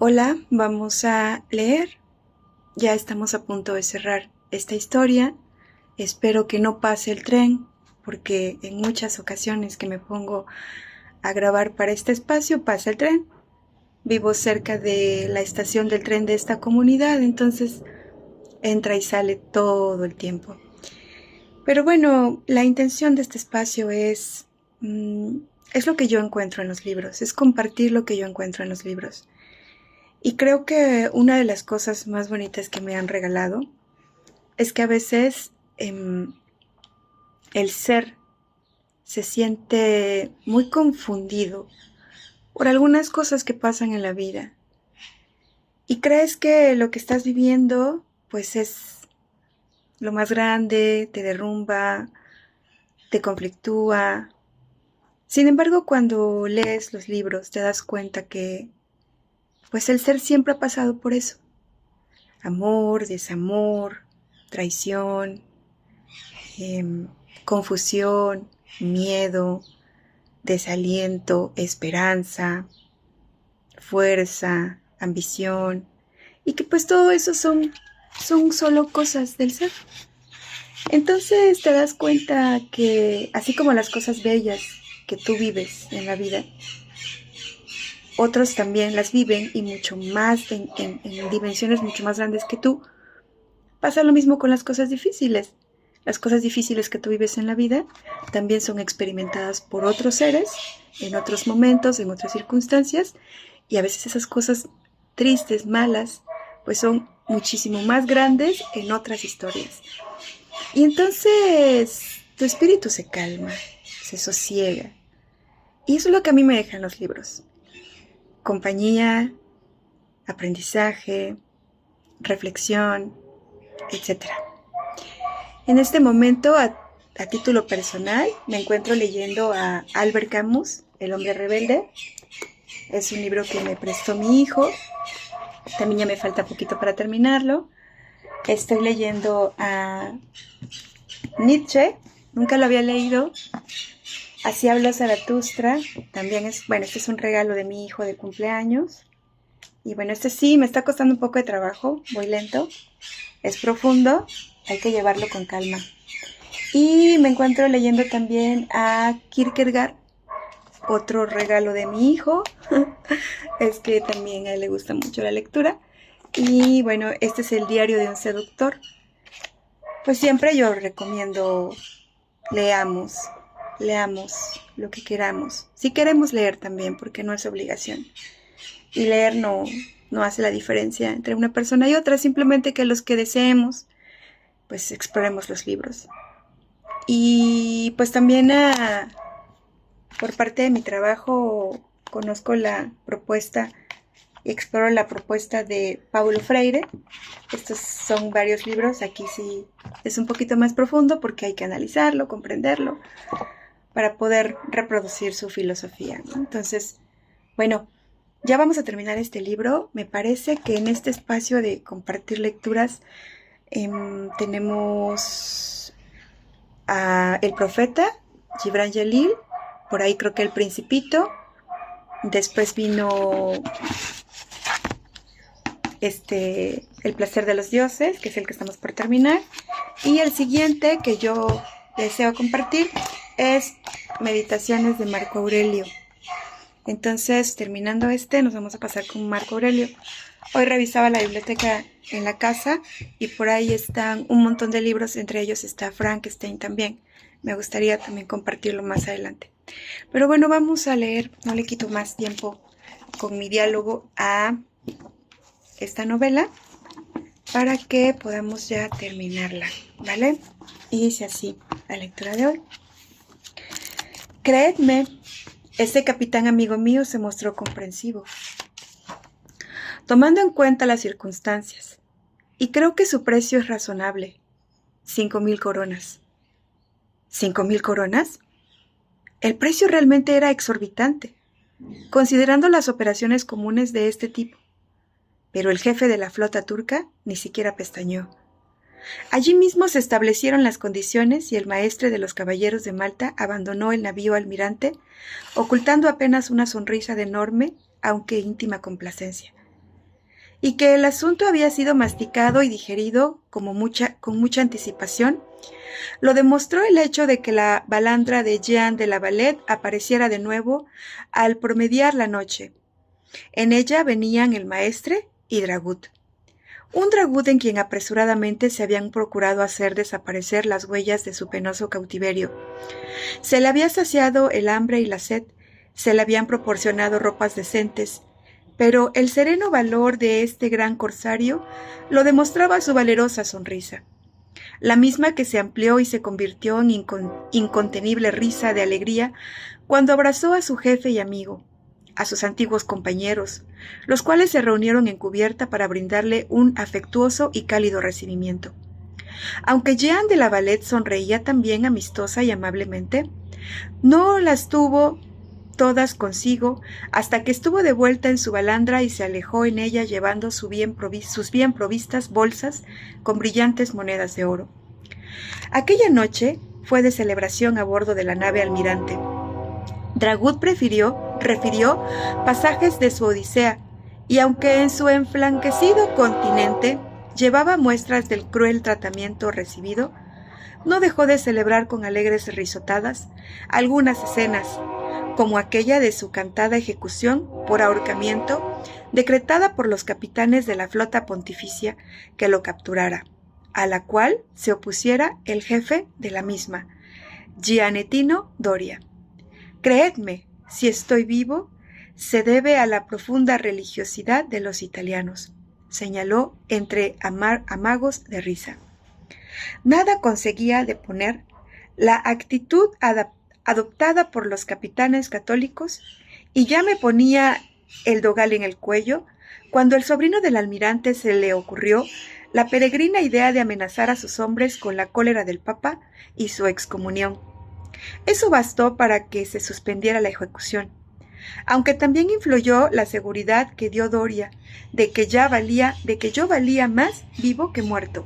Hola, vamos a leer. Ya estamos a punto de cerrar esta historia. Espero que no pase el tren, porque en muchas ocasiones que me pongo a grabar para este espacio pasa el tren. Vivo cerca de la estación del tren de esta comunidad, entonces entra y sale todo el tiempo. Pero bueno, la intención de este espacio es lo que yo encuentro en los libros, es compartir lo que yo encuentro en los libros. Y creo que una de las cosas más bonitas que me han regalado es que a veces el ser se siente muy confundido por algunas cosas que pasan en la vida. Y crees que lo que estás viviendo pues es lo más grande, te derrumba, te conflictúa. Sin embargo, cuando lees los libros te das cuenta que pues el ser siempre ha pasado por eso. Amor, desamor, traición, confusión, miedo, desaliento, esperanza, fuerza, ambición, y que pues todo eso son solo cosas del ser. Entonces te das cuenta que así como las cosas bellas que tú vives en la vida, otros también las viven y mucho más en dimensiones mucho más grandes que tú. Pasa lo mismo con las cosas difíciles. Las cosas difíciles que tú vives en la vida también son experimentadas por otros seres, en otros momentos, en otras circunstancias, y a veces esas cosas tristes, malas, pues son muchísimo más grandes en otras historias. Y entonces tu espíritu se calma, se sosiega. Y eso es lo que a mí me dejan los libros. Compañía, aprendizaje, reflexión, etcétera. En este momento, a título personal, me encuentro leyendo a Albert Camus, El hombre rebelde. Es un libro que me prestó mi hijo. También ya me falta poquito para terminarlo. Estoy leyendo a Nietzsche. Nunca lo había leído. Así habla Zaratustra. También este es un regalo de mi hijo de cumpleaños. Y bueno, este sí me está costando un poco de trabajo. Voy lento. Es profundo. Hay que llevarlo con calma. Y me encuentro leyendo también a Kierkegaard, otro regalo de mi hijo. Es que también a él le gusta mucho la lectura. Y bueno, este es el diario de un seductor. Pues siempre yo recomiendo leamos lo que queramos. Si queremos leer también, porque no es obligación. Y leer no hace la diferencia entre una persona y otra, simplemente que los que deseemos, pues exploremos los libros. Y pues también por parte de mi trabajo conozco la propuesta y exploro la propuesta de Paulo Freire. Estos son varios libros, aquí sí es un poquito más profundo porque hay que analizarlo, comprenderlo, para poder reproducir su filosofía, ¿no? Entonces, bueno, ya vamos a terminar este libro. Me parece que en este espacio de compartir lecturas tenemos a El Profeta, Gibran Jalil, por ahí creo que El Principito, después vino El Placer de los Dioses, que es el que estamos por terminar, y el siguiente que yo deseo compartir es Meditaciones de Marco Aurelio. Entonces, terminando nos vamos a pasar con Marco Aurelio. Hoy revisaba la biblioteca en la casa y por ahí están un montón de libros, entre ellos está Frankenstein también. Me gustaría también compartirlo más adelante. Pero bueno, vamos a leer, no le quito más tiempo con mi diálogo a esta novela para que podamos ya terminarla, ¿vale? Y dice así la lectura de hoy. Creedme, este capitán amigo mío se mostró comprensivo, tomando en cuenta las circunstancias, y creo que su precio es razonable, 5.000 coronas. ¿5.000 coronas? El precio realmente era exorbitante, considerando las operaciones comunes de este tipo, pero el jefe de la flota turca ni siquiera pestañeó. Allí mismo se establecieron las condiciones y el maestre de los caballeros de Malta abandonó el navío almirante, ocultando apenas una sonrisa de enorme, aunque íntima complacencia. y que el asunto había sido masticado y digerido con mucha anticipación, lo demostró el hecho de que la balandra de Jean de la Valette apareciera de nuevo al promediar la noche. En ella venían el maestre y Dragut. Un Dragut en quien apresuradamente se habían procurado hacer desaparecer las huellas de su penoso cautiverio. Se le había saciado el hambre y la sed, se le habían proporcionado ropas decentes, pero el sereno valor de este gran corsario lo demostraba su valerosa sonrisa, la misma que se amplió y se convirtió en incontenible risa de alegría cuando abrazó a su jefe y amigo, a sus antiguos compañeros, los cuales se reunieron en cubierta para brindarle un afectuoso y cálido recibimiento. Aunque Jean de la Valette sonreía también amistosa y amablemente, no las tuvo todas consigo hasta que estuvo de vuelta en su balandra y se alejó en ella llevando sus bien provistas bolsas con brillantes monedas de oro. Aquella noche fue de celebración a bordo de la nave Almirante. Dragut refirió pasajes de su Odisea, y aunque en su enflanquecido continente llevaba muestras del cruel tratamiento recibido, no dejó de celebrar con alegres risotadas algunas escenas, como aquella de su cantada ejecución por ahorcamiento, decretada por los capitanes de la flota pontificia que lo capturara, a la cual se opusiera el jefe de la misma, Gianettino Doria. Creedme, si estoy vivo, se debe a la profunda religiosidad de los italianos, señaló entre amagos de risa. Nada conseguía deponer la actitud adoptada por los capitanes católicos, y ya me ponía el dogal en el cuello cuando al sobrino del almirante se le ocurrió la peregrina idea de amenazar a sus hombres con la cólera del Papa y su excomunión. Eso bastó para que se suspendiera la ejecución, aunque también influyó la seguridad que dio Doria de que yo valía más vivo que muerto,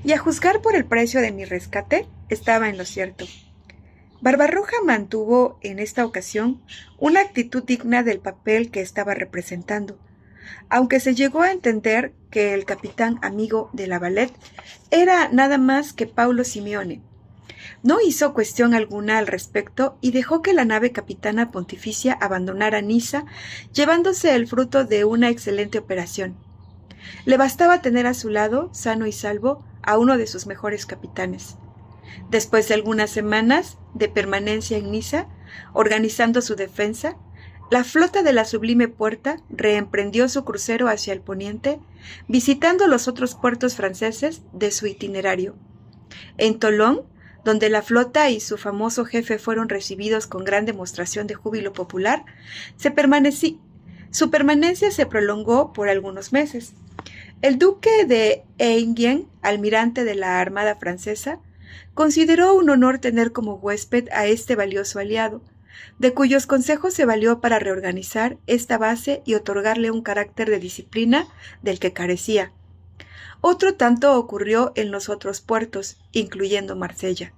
y a juzgar por el precio de mi rescate, estaba en lo cierto. Barbarroja mantuvo en esta ocasión una actitud digna del papel que estaba representando, aunque se llegó a entender que el capitán amigo de la Valette era nada más que Paulo Simeone. No hizo cuestión alguna al respecto y dejó que la nave capitana pontificia abandonara Niza, llevándose el fruto de una excelente operación. Le bastaba tener a su lado, sano y salvo, a uno de sus mejores capitanes. Después de algunas semanas de permanencia en Niza, organizando su defensa, la flota de la Sublime Puerta reemprendió su crucero hacia el poniente, visitando los otros puertos franceses de su itinerario. En Tolón, donde la flota y su famoso jefe fueron recibidos con gran demostración de júbilo popular, su permanencia se prolongó por algunos meses. El duque de Enghien, almirante de la Armada francesa, consideró un honor tener como huésped a este valioso aliado, de cuyos consejos se valió para reorganizar esta base y otorgarle un carácter de disciplina del que carecía. Otro tanto ocurrió en los otros puertos, incluyendo Marsella.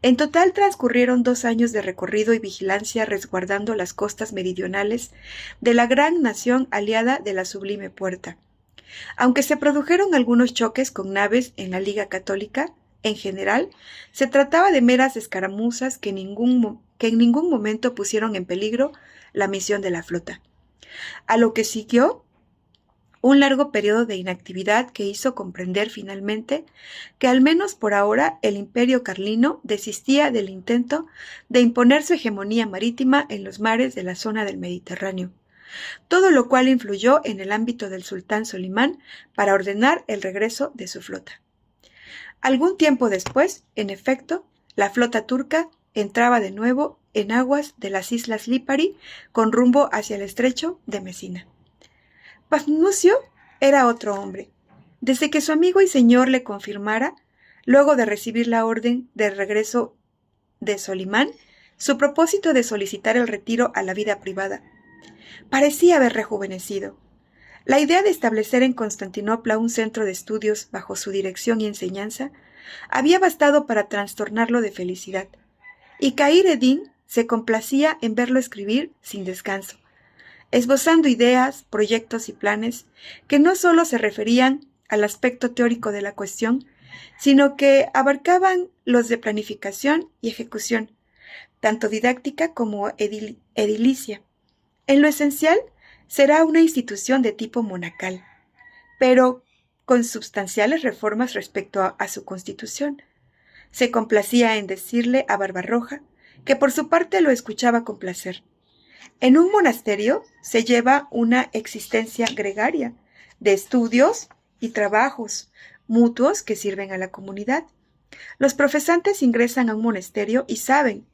En total transcurrieron 2 años de recorrido y vigilancia resguardando las costas meridionales de la gran nación aliada de la Sublime Puerta. Aunque se produjeron algunos choques con naves en la Liga Católica, en general, se trataba de meras escaramuzas que en ningún momento pusieron en peligro la misión de la flota. A lo que siguió un largo periodo de inactividad que hizo comprender finalmente que al menos por ahora el imperio carlino desistía del intento de imponer su hegemonía marítima en los mares de la zona del Mediterráneo, todo lo cual influyó en el ámbito del sultán Solimán para ordenar el regreso de su flota. Algún tiempo después, en efecto, la flota turca entraba de nuevo en aguas de las islas Lipari con rumbo hacia el estrecho de Mesina. Pafnucio era otro hombre. Desde que su amigo y señor le confirmara, luego de recibir la orden de regreso de Solimán, su propósito de solicitar el retiro a la vida privada, parecía haber rejuvenecido. La idea de establecer en Constantinopla un centro de estudios bajo su dirección y enseñanza había bastado para trastornarlo de felicidad, y Kheyr ed-Din se complacía en verlo escribir sin descanso. esbozando ideas, proyectos y planes que no solo se referían al aspecto teórico de la cuestión, sino que abarcaban los de planificación y ejecución, tanto didáctica como edilicia. En lo esencial, será una institución de tipo monacal, pero con sustanciales reformas respecto a su constitución. Se complacía en decirle a Barbarroja que por su parte lo escuchaba con placer. En un monasterio se lleva una existencia gregaria de estudios y trabajos mutuos que sirven a la comunidad. Los profesantes ingresan a un monasterio y saben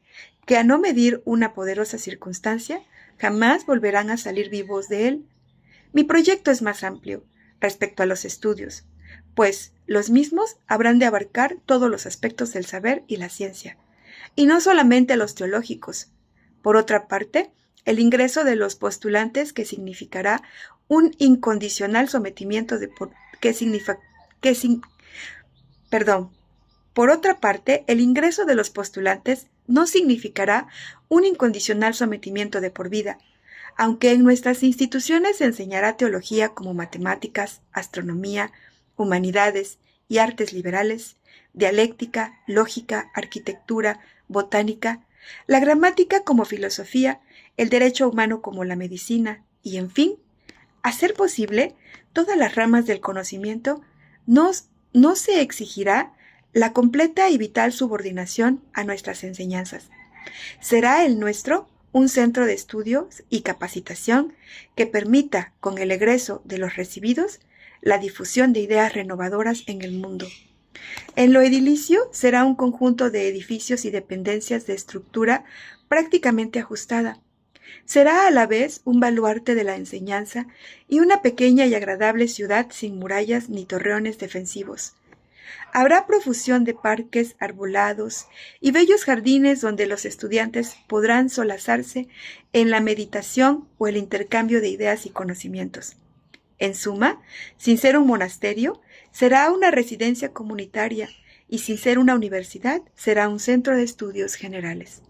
que a no medir una poderosa circunstancia, jamás volverán a salir vivos de él. Mi proyecto es más amplio respecto a los estudios, pues los mismos habrán de abarcar todos los aspectos del saber y la ciencia, y no solamente los teológicos. Por otra parte, el ingreso de los postulantes que significará un incondicional sometimiento Por otra parte, el ingreso de los postulantes no significará un incondicional sometimiento de por vida, aunque en nuestras instituciones se enseñará teología como matemáticas, astronomía, humanidades y artes liberales, dialéctica, lógica, arquitectura, botánica, la gramática como filosofía, el derecho humano como la medicina y, en fin, a ser posible, todas las ramas del conocimiento, no se exigirá la completa y vital subordinación a nuestras enseñanzas. Será el nuestro un centro de estudios y capacitación que permita, con el egreso de los recibidos, la difusión de ideas renovadoras en el mundo. En lo edilicio será un conjunto de edificios y dependencias de estructura prácticamente ajustada. Será a la vez un baluarte de la enseñanza y una pequeña y agradable ciudad sin murallas ni torreones defensivos. Habrá profusión de parques arbolados y bellos jardines donde los estudiantes podrán solazarse en la meditación o el intercambio de ideas y conocimientos. En suma, sin ser un monasterio, será una residencia comunitaria y sin ser una universidad, será un centro de estudios generales.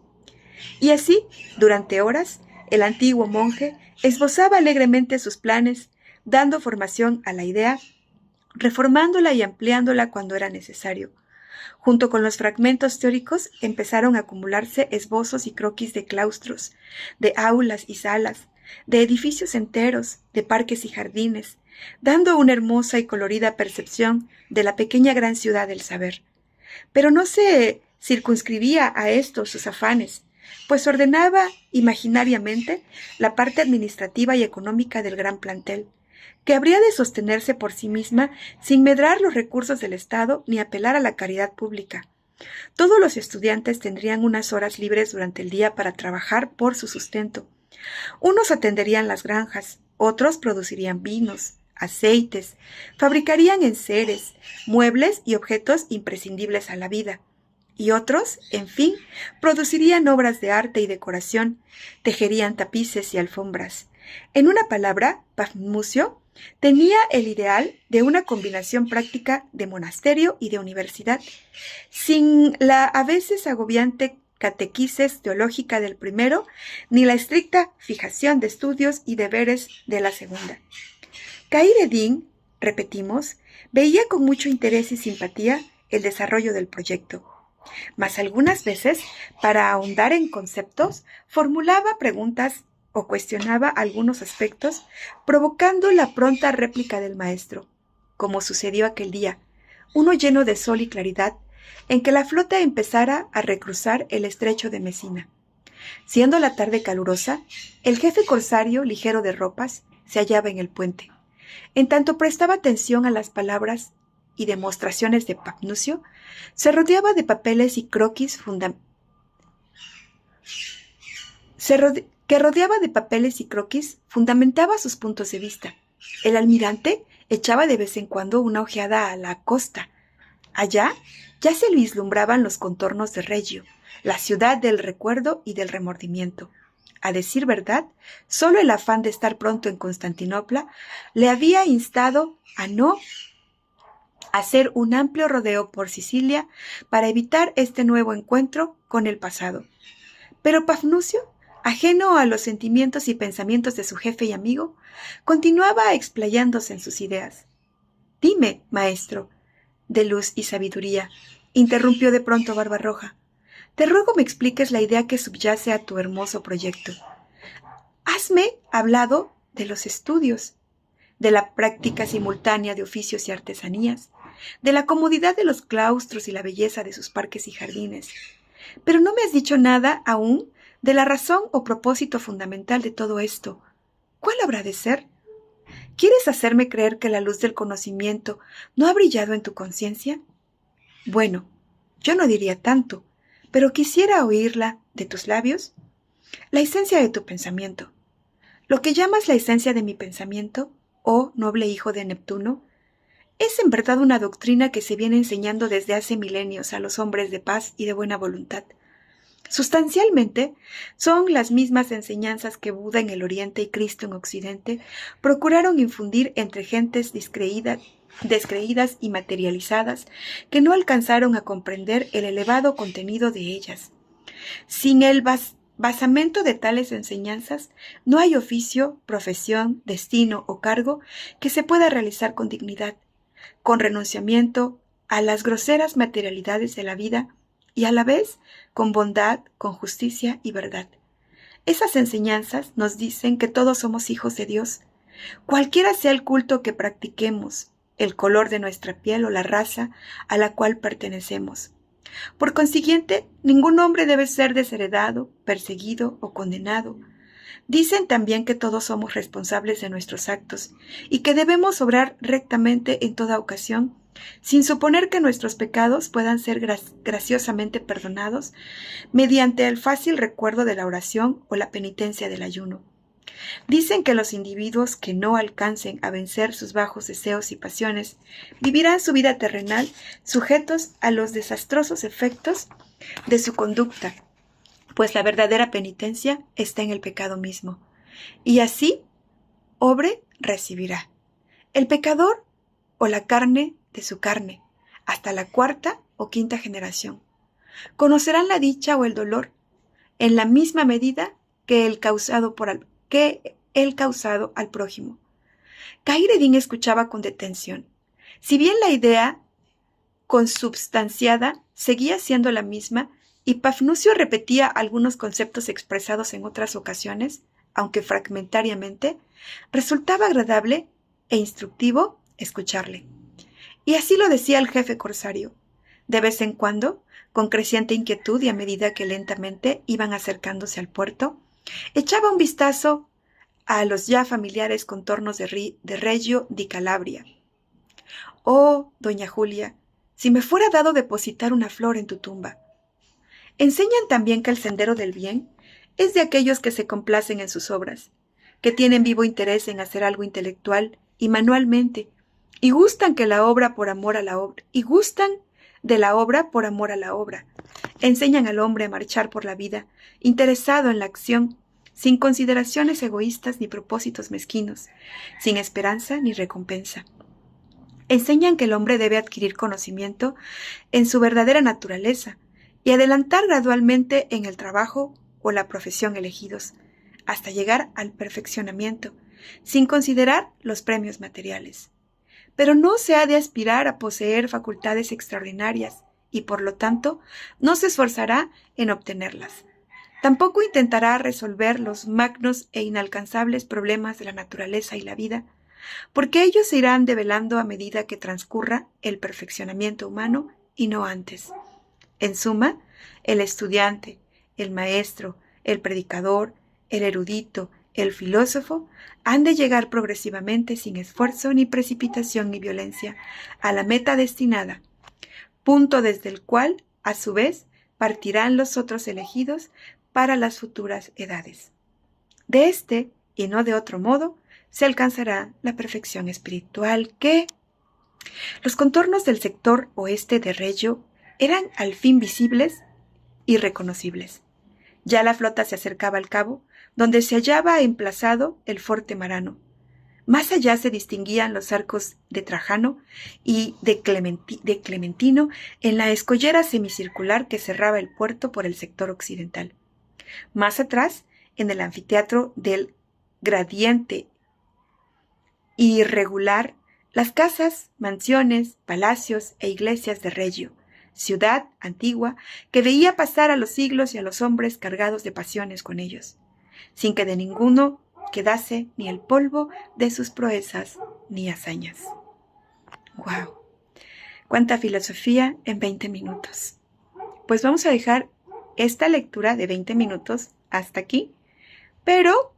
Y así, durante horas, el antiguo monje esbozaba alegremente sus planes, dando formación a la idea, reformándola y ampliándola cuando era necesario. Junto con los fragmentos teóricos empezaron a acumularse esbozos y croquis de claustros, de aulas y salas, de edificios enteros, de parques y jardines, dando una hermosa y colorida percepción de la pequeña gran ciudad del saber. Pero no se circunscribía a estos sus afanes, pues ordenaba imaginariamente la parte administrativa y económica del gran plantel, que habría de sostenerse por sí misma sin medrar los recursos del Estado ni apelar a la caridad pública. Todos los estudiantes tendrían unas horas libres durante el día para trabajar por su sustento. Unos atenderían las granjas, otros producirían vinos, aceites, fabricarían enseres, muebles y objetos imprescindibles a la vida. Y otros, en fin, producirían obras de arte y decoración, tejerían tapices y alfombras. En una palabra, Pafnucio tenía el ideal de una combinación práctica de monasterio y de universidad, sin la a veces agobiante catequesis teológica del primero, ni la estricta fijación de estudios y deberes de la segunda. Kheireddin, repetimos, veía con mucho interés y simpatía el desarrollo del proyecto, mas algunas veces, para ahondar en conceptos, formulaba preguntas o cuestionaba algunos aspectos, provocando la pronta réplica del maestro, como sucedió aquel día, uno lleno de sol y claridad, en que la flota empezara a recruzar el estrecho de Mesina. Siendo la tarde calurosa, el jefe corsario, ligero de ropas, se hallaba en el puente. En tanto prestaba atención a las palabras y demostraciones de Pafnucio, se rodeaba de papeles y croquis fundamentaba sus puntos de vista. El almirante echaba de vez en cuando una ojeada a la costa. Allá ya se vislumbraban los contornos de Reggio, la ciudad del recuerdo y del remordimiento. A decir verdad, solo el afán de estar pronto en Constantinopla le había instado a no hacer un amplio rodeo por Sicilia para evitar este nuevo encuentro con el pasado. Pero Pafnucio ajeno a los sentimientos y pensamientos de su jefe y amigo, continuaba explayándose en sus ideas. «Dime, maestro, de luz y sabiduría», interrumpió de pronto Barbarroja, «te ruego me expliques la idea que subyace a tu hermoso proyecto. Hasme hablado de los estudios, de la práctica simultánea de oficios y artesanías, de la comodidad de los claustros y la belleza de sus parques y jardines. Pero no me has dicho nada aún de la razón o propósito fundamental de todo esto. ¿Cuál habrá de ser? ¿Quieres hacerme creer que la luz del conocimiento no ha brillado en tu conciencia? Bueno, yo no diría tanto, pero quisiera oírla de tus labios. La esencia de tu pensamiento. Lo que llamas la esencia de mi pensamiento, oh noble hijo de Neptuno, es en verdad una doctrina que se viene enseñando desde hace milenios a los hombres de paz y de buena voluntad. Sustancialmente, son las mismas enseñanzas que Buda en el Oriente y Cristo en Occidente procuraron infundir entre gentes descreídas y materializadas que no alcanzaron a comprender el elevado contenido de ellas. Sin el basamento de tales enseñanzas, no hay oficio, profesión, destino o cargo que se pueda realizar con dignidad, con renunciamiento a las groseras materialidades de la vida y a la vez con bondad, con justicia y verdad. Esas enseñanzas nos dicen que todos somos hijos de Dios, cualquiera sea el culto que practiquemos, el color de nuestra piel o la raza a la cual pertenecemos. Por consiguiente, ningún hombre debe ser desheredado, perseguido o condenado. Dicen también que todos somos responsables de nuestros actos y que debemos obrar rectamente en toda ocasión, sin suponer que nuestros pecados puedan ser graciosamente perdonados mediante el fácil recuerdo de la oración o la penitencia del ayuno. Dicen que los individuos que no alcancen a vencer sus bajos deseos y pasiones vivirán su vida terrenal sujetos a los desastrosos efectos de su conducta, pues la verdadera penitencia está en el pecado mismo. Y así, obre recibirá. El pecador o la carne de su carne, hasta la cuarta o quinta generación. Conocerán la dicha o el dolor en la misma medida que el causado al prójimo. Khaireddin escuchaba con detención. Si bien la idea consubstanciada seguía siendo la misma, y Pafnucio repetía algunos conceptos expresados en otras ocasiones, aunque fragmentariamente, resultaba agradable e instructivo escucharle. Y así lo decía el jefe corsario, de vez en cuando, con creciente inquietud y a medida que lentamente iban acercándose al puerto, echaba un vistazo a los ya familiares contornos de Reggio di Calabria. «Oh, doña Julia, si me fuera dado depositar una flor en tu tumba». Enseñan también que el sendero del bien es de aquellos que se complacen en sus obras, que tienen vivo interés en hacer algo intelectual y manualmente, y gustan de la obra por amor a la obra. Enseñan al hombre a marchar por la vida, interesado en la acción, sin consideraciones egoístas ni propósitos mezquinos, sin esperanza ni recompensa. Enseñan que el hombre debe adquirir conocimiento en su verdadera naturaleza y adelantar gradualmente en el trabajo o la profesión elegidos, hasta llegar al perfeccionamiento, sin considerar los premios materiales. Pero no se ha de aspirar a poseer facultades extraordinarias y, por lo tanto, no se esforzará en obtenerlas. Tampoco intentará resolver los magnos e inalcanzables problemas de la naturaleza y la vida, porque ellos se irán develando a medida que transcurra el perfeccionamiento humano y no antes. En suma, el estudiante, el maestro, el predicador, el erudito, el filósofo han de llegar progresivamente sin esfuerzo ni precipitación ni violencia a la meta destinada, punto desde el cual, a su vez, partirán los otros elegidos para las futuras edades. De este, y no de otro modo, se alcanzará la perfección espiritual que... Los contornos del sector oeste de Reggio eran al fin visibles y reconocibles. Ya la flota se acercaba al cabo, donde se hallaba emplazado el Forte Marano. Más allá se distinguían los arcos de Trajano y de Clementino en la escollera semicircular que cerraba el puerto por el sector occidental. Más atrás, en el anfiteatro del gradiente irregular las casas, mansiones, palacios e iglesias de Reggio, ciudad antigua que veía pasar a los siglos y a los hombres cargados de pasiones con ellos, sin que de ninguno quedase ni el polvo de sus proezas ni hazañas. ¡Wow! ¡Cuánta filosofía en 20 minutos! Pues vamos a dejar esta lectura de 20 minutos hasta aquí, pero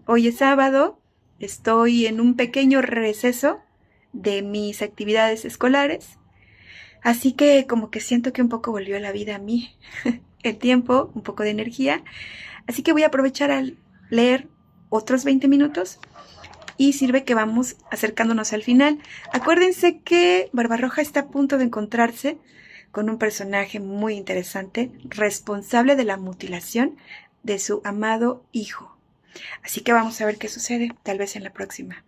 hoy es sábado, estoy en un pequeño receso de mis actividades escolares, así que como que siento que un poco volvió la vida a mí, el tiempo, un poco de energía, así que voy a aprovechar a leer otros 20 minutos y sirve que vamos acercándonos al final. Acuérdense que Barbarroja está a punto de encontrarse con un personaje muy interesante, responsable de la mutilación de su amado hijo. Así que vamos a ver qué sucede, tal vez en la próxima.